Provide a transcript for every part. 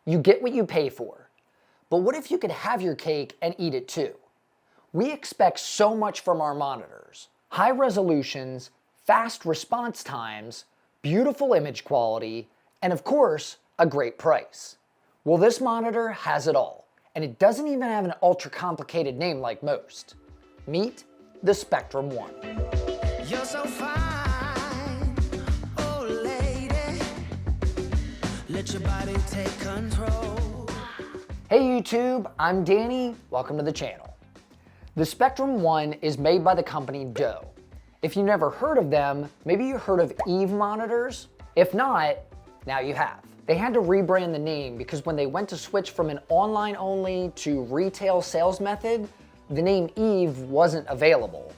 You get what you pay for. But what if you could have your cake and eat it too? We expect so much from our monitors. High resolutions, fast response times, beautiful image quality, and of course, a great price. Well, this monitor has it all, and it doesn't even have an ultra complicated name like most. Meet the Spectrum One. You're so fine, oh lady, let your body take control. Hey YouTube, I'm Danny, welcome to the channel. The Spectrum One is made by the company Doe. If you've never heard of them, maybe you heard of Eve monitors? If not, now you have. They had to rebrand the name because when they went to switch from an online only to retail sales method, the name Eve wasn't available.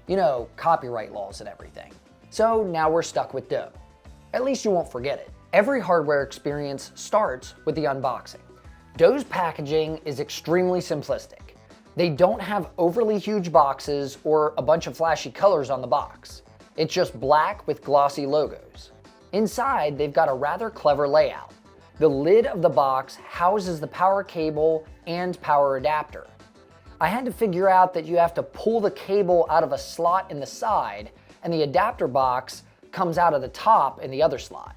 You know, copyright laws and everything. So now we're stuck with Doe. At least you won't forget it. Every hardware experience starts with the unboxing. Doe's packaging is extremely simplistic. They don't have overly huge boxes or a bunch of flashy colors on the box. It's just black with glossy logos. Inside, they've got a rather clever layout. The lid of the box houses the power cable and power adapter. I had to figure out that you have to pull the cable out of a slot in the side, and the adapter box comes out of the top in the other slot.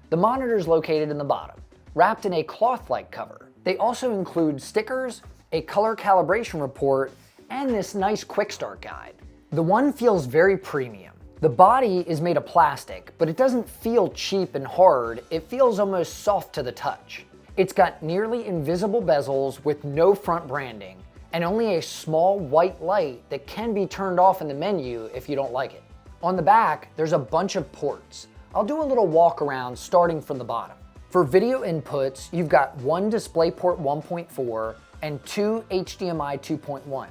The monitor is located in the bottom, wrapped in a cloth-like cover. They also include stickers, a color calibration report, and this nice quick start guide. The One feels very premium. The body is made of plastic, but it doesn't feel cheap and hard. It feels almost soft to the touch. It's got nearly invisible bezels with no front branding, and only a small white light that can be turned off in the menu if you don't like it. On the back, there's a bunch of ports. I'll do a little walk around starting from the bottom. For video inputs, you've got one DisplayPort 1.4 and two HDMI 2.1.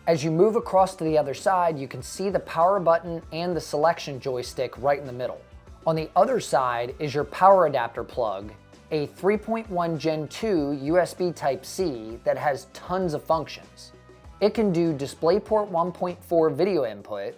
As you move across to the other side, you can see the power button and the selection joystick right in the middle. On the other side is your power adapter plug, a 3.1 Gen 2 USB Type-C that has tons of functions. It can do DisplayPort 1.4 video input,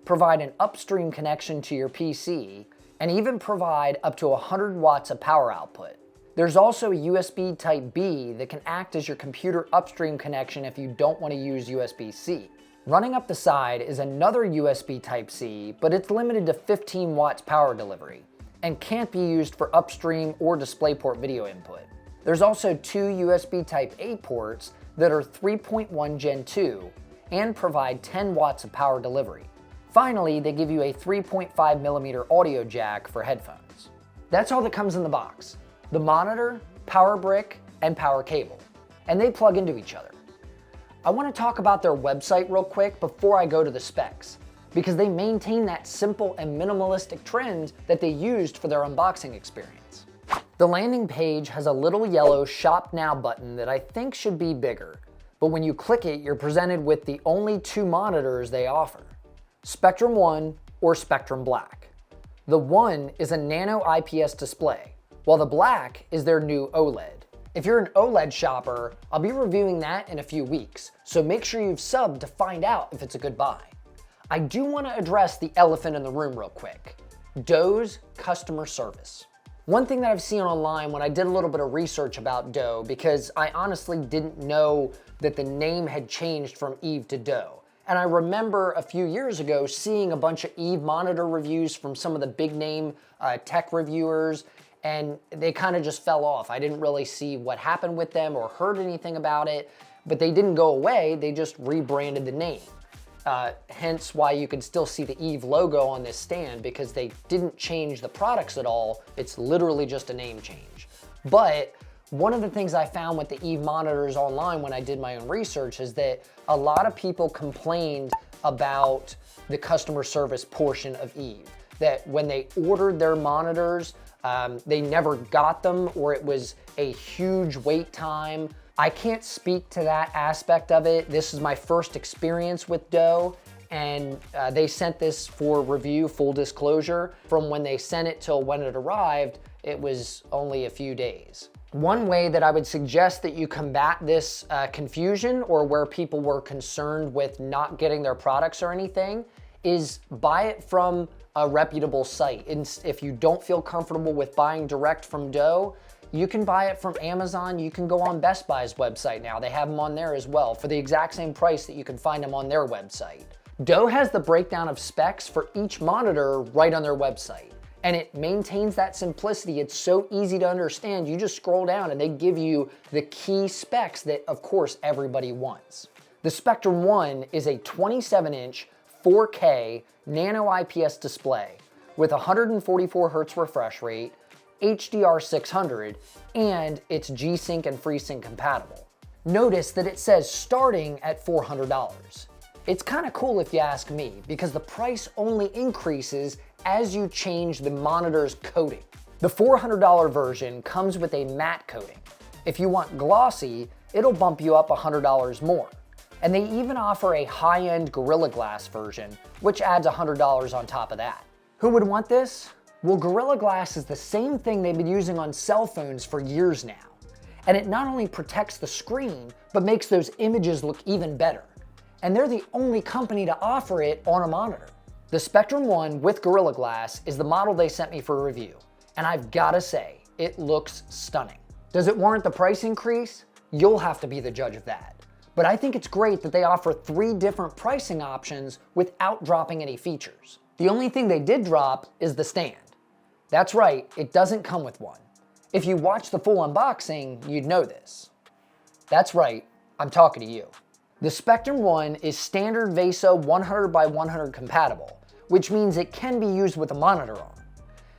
provide an upstream connection to your PC, and even provide up to 100 watts of power output. There's also a USB Type-B that can act as your computer upstream connection if you don't want to use USB-C. Running up the side is another USB Type-C, but it's limited to 15 watts power delivery and can't be used for upstream or DisplayPort video input. There's also two USB Type-A ports that are 3.1 Gen 2 and provide 10 watts of power delivery. Finally, they give you a 3.5mm audio jack for headphones. That's all that comes in the box. The monitor, power brick, and power cable. And they plug into each other. I want to talk about their website real quick before I go to the specs, because they maintain that simple and minimalistic trend that they used for their unboxing experience. The landing page has a little yellow Shop Now button that I think should be bigger, but when you click it, you're presented with the only two monitors they offer, Spectrum One or Spectrum Black. The One is a nano IPS display, while the Black is their new OLED. If you're an OLED shopper, I'll be reviewing that in a few weeks, so make sure you've subbed to find out if it's a good buy. I do want to address the elephant in the room real quick, Doe's customer service. One thing that I've seen online when I did a little bit of research about Doe, because I honestly didn't know that the name had changed from Eve to Doe. And I remember a few years ago seeing a bunch of Eve monitor reviews from some of the big name tech reviewers, and they kind of just fell off. I didn't really see what happened with them or heard anything about it, but they didn't go away, they just rebranded the name. Hence why you can still see the Eve logo on this stand, because they didn't change the products at all, it's literally just a name change. But one of the things I found with the Eve monitors online when I did my own research is that a lot of people complained about the customer service portion of Eve. That when they ordered their monitors, they never got them, or it was a huge wait time. I can't speak to that aspect of it. This is my first experience with Doe, and they sent this for review, full disclosure. From when they sent it till when it arrived, it was only a few days. One way that I would suggest that you combat this confusion, or where people were concerned with not getting their products or anything, is buy it from a reputable site. And if you don't feel comfortable with buying direct from Doe, You can buy it from Amazon. You can go on Best Buy's website now. They have them on there as well for the exact same price that you can find them on their website. Doe has the breakdown of specs for each monitor right on their website. And it maintains that simplicity. It's so easy to understand. You just scroll down and they give you the key specs that, of course, everybody wants. The Spectrum One is a 27-inch 4K nano IPS display with 144 Hz refresh rate, HDR 600, and it's G-Sync and FreeSync compatible. Notice that it says starting at $400. It's kind of cool if you ask me, because the price only increases as you change the monitor's coating. The $400 version comes with a matte coating. If you want glossy, it'll bump you up $100 more. And they even offer a high-end Gorilla Glass version, which adds $100 on top of that. Who would want this? Well, Gorilla Glass is the same thing they've been using on cell phones for years now. And it not only protects the screen, but makes those images look even better. And they're the only company to offer it on a monitor. The Spectrum One with Gorilla Glass is the model they sent me for review. And I've gotta say, it looks stunning. Does it warrant the price increase? You'll have to be the judge of that. But I think it's great that they offer 3 different pricing options without dropping any features. The only thing they did drop is the stand. That's right, it doesn't come with one. If you watch the full unboxing, you'd know this. That's right, I'm talking to you. The Spectrum One is standard VESA 100x100 compatible, which means it can be used with a monitor on.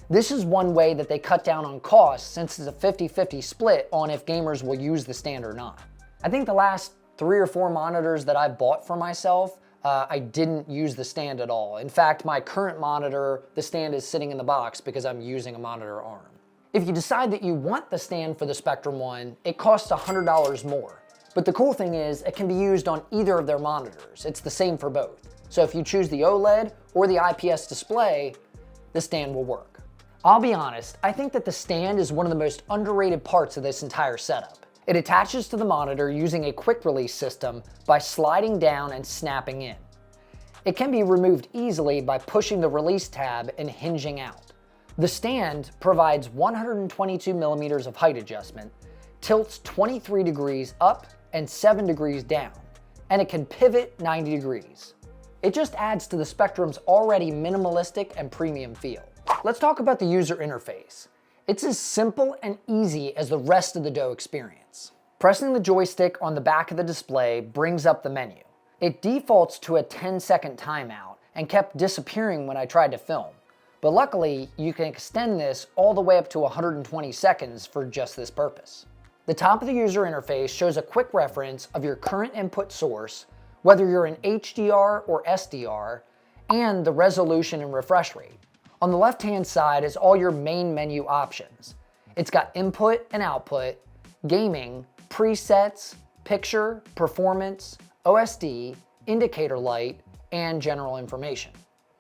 This is one way that they cut down on costs, since it's a 50-50 split on if gamers will use the stand or not. I think the last 3 or 4 monitors that I bought for myself, I didn't use the stand at all. In fact, my current monitor, the stand is sitting in the box because I'm using a monitor arm. If you decide that you want the stand for the Spectrum One, it costs $100 more. But the cool thing is, it can be used on either of their monitors. It's the same for both. So if you choose the OLED or the IPS display, the stand will work. I'll be honest, I think that the stand is one of the most underrated parts of this entire setup. It attaches to the monitor using a quick release system by sliding down and snapping in. It can be removed easily by pushing the release tab and hinging out. The stand provides 122 millimeters of height adjustment, tilts 23 degrees up and 7 degrees down, and it can pivot 90 degrees. It just adds to the Spectrum's already minimalistic and premium feel. Let's talk about the user interface. It's as simple and easy as the rest of the Doe experience. Pressing the joystick on the back of the display brings up the menu. It defaults to a 10-second timeout and kept disappearing when I tried to film. But luckily, you can extend this all the way up to 120 seconds for just this purpose. The top of the user interface shows a quick reference of your current input source, whether you're in HDR or SDR, and the resolution and refresh rate. On the left-hand side is all your main menu options. It's got input and output, gaming, presets, picture, performance, OSD, indicator light, and general information.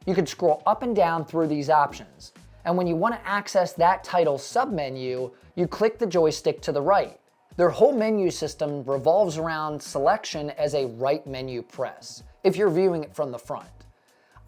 You can scroll up and down through these options, and when you want to access that title submenu, you click the joystick to the right. Their whole menu system revolves around selection as a right menu press, if you're viewing it from the front.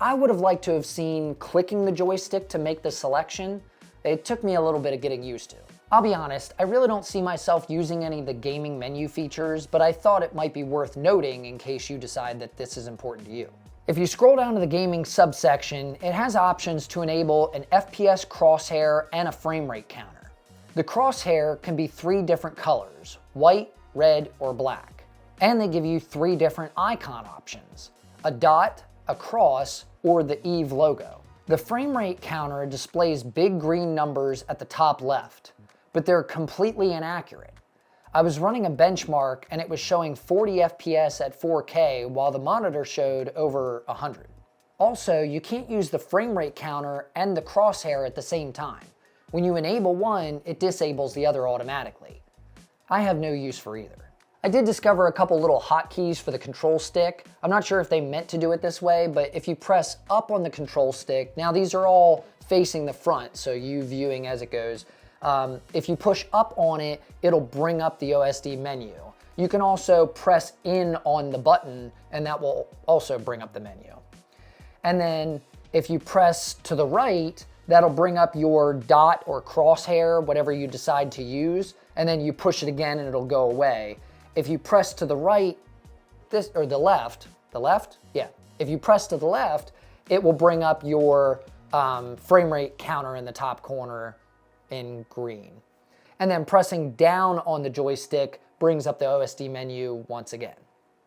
I would have liked to have seen clicking the joystick to make the selection. It took me a little bit of getting used to. I'll be honest, I really don't see myself using any of the gaming menu features, but I thought it might be worth noting in case you decide that this is important to you. If you scroll down to the gaming subsection, it has options to enable an FPS crosshair and a frame rate counter. The crosshair can be 3 different colors, white, red, or black. And they give you 3 different icon options, a dot, a cross, or the EVE logo. The frame rate counter displays big green numbers at the top left, but they're completely inaccurate. I was running a benchmark and it was showing 40 FPS at 4K while the monitor showed over 100. Also, you can't use the frame rate counter and the crosshair at the same time. When you enable one, it disables the other automatically. I have no use for either. I did discover a couple little hotkeys for the control stick. I'm not sure if they meant to do it this way, but if you press up on the control stick, now these are all facing the front, so you viewing as it goes. If you push up on it, it'll bring up the OSD menu. You can also press in on the button, and that will also bring up the menu. And then if you press to the right, that'll bring up your dot or crosshair, whatever you decide to use, and then you push it again and it'll go away. If you press to the right, or the left, yeah. If you press to the left, it will bring up your frame rate counter in the top corner in green. And then pressing down on the joystick brings up the OSD menu once again.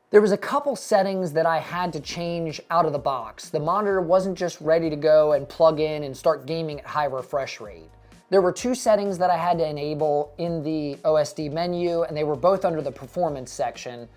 There was a couple settings that I had to change out of the box. The monitor wasn't just ready to go and plug in and start gaming at high refresh rate. There were two settings that I had to enable in the OSD menu, and they were both under the performance section.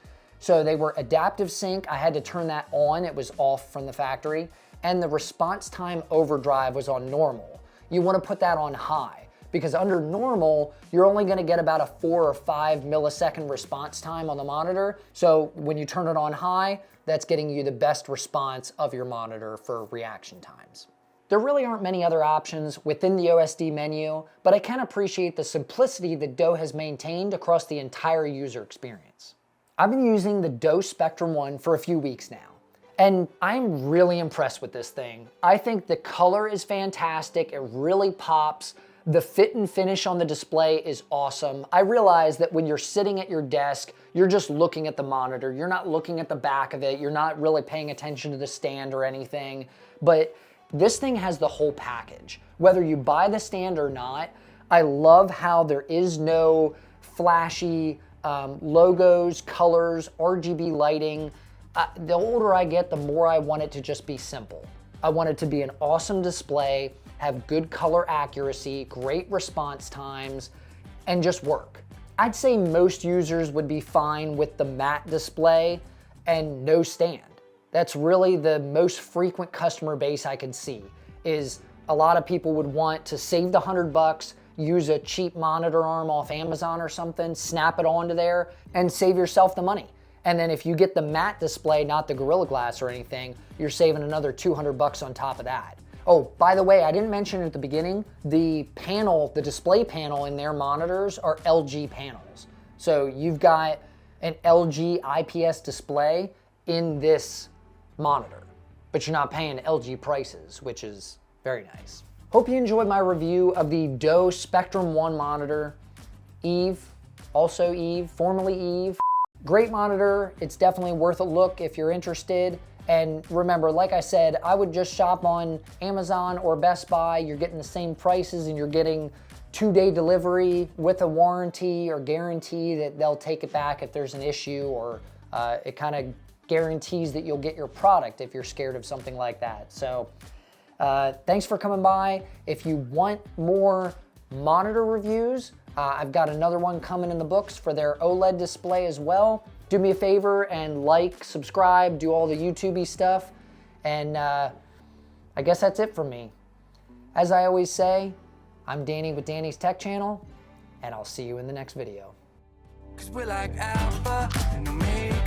So they were adaptive sync, I had to turn that on, it was off from the factory, and the response time overdrive was on normal. You want to put that on high, because under normal, you're only going to get about a 4 or 5 millisecond response time on the monitor. So when you turn it on high, that's getting you the best response of your monitor for reaction times. There really aren't many other options within the OSD menu, but I can appreciate the simplicity that Doe has maintained across the entire user experience. I've been using the Doe Spectrum 1 for a few weeks now, and I'm really impressed with this thing. I think the color is fantastic, it really pops. The fit and finish on the display is awesome. I realize that when you're sitting at your desk, you're just looking at the monitor. You're not looking at the back of it. You're not really paying attention to the stand or anything. But this thing has the whole package. Whether you buy the stand or not, I love how there is no flashy logos, colors, RGB lighting. The older I get, the more I want it to just be simple. I want it to be an awesome display, have good color accuracy, great response times, and just work. I'd say most users would be fine with the matte display and no stand. That's really the most frequent customer base I could see, is a lot of people would want to save the $100, use a cheap monitor arm off Amazon or something, snap it onto there, and save yourself the money. And then if you get the matte display, not the Gorilla Glass or anything, you're saving another $200 on top of that. Oh, by the way, I didn't mention at the beginning, the panel, the display panel in their monitors are LG panels. So you've got an LG IPS display in this monitor, but you're not paying LG prices, which is very nice. Hope you enjoyed my review of the Doe Spectrum 1 monitor. Eve, also Eve, formerly Eve. Great monitor, it's definitely worth a look if you're interested. And remember, like I said, I would just shop on Amazon or Best Buy. You're getting the same prices and you're getting 2-day delivery with a warranty or guarantee that they'll take it back if there's an issue, or it kind of guarantees that you'll get your product if you're scared of something like that. So thanks for coming by. If you want more monitor reviews, I've got another one coming in the books for their OLED display as well. Do me a favor and like, subscribe, do all the YouTube-y stuff. And I guess that's it for me. As I always say, I'm Danny with Danny's Tech Channel, and I'll see you in the next video. 'Cause we're like Alpha and Omega.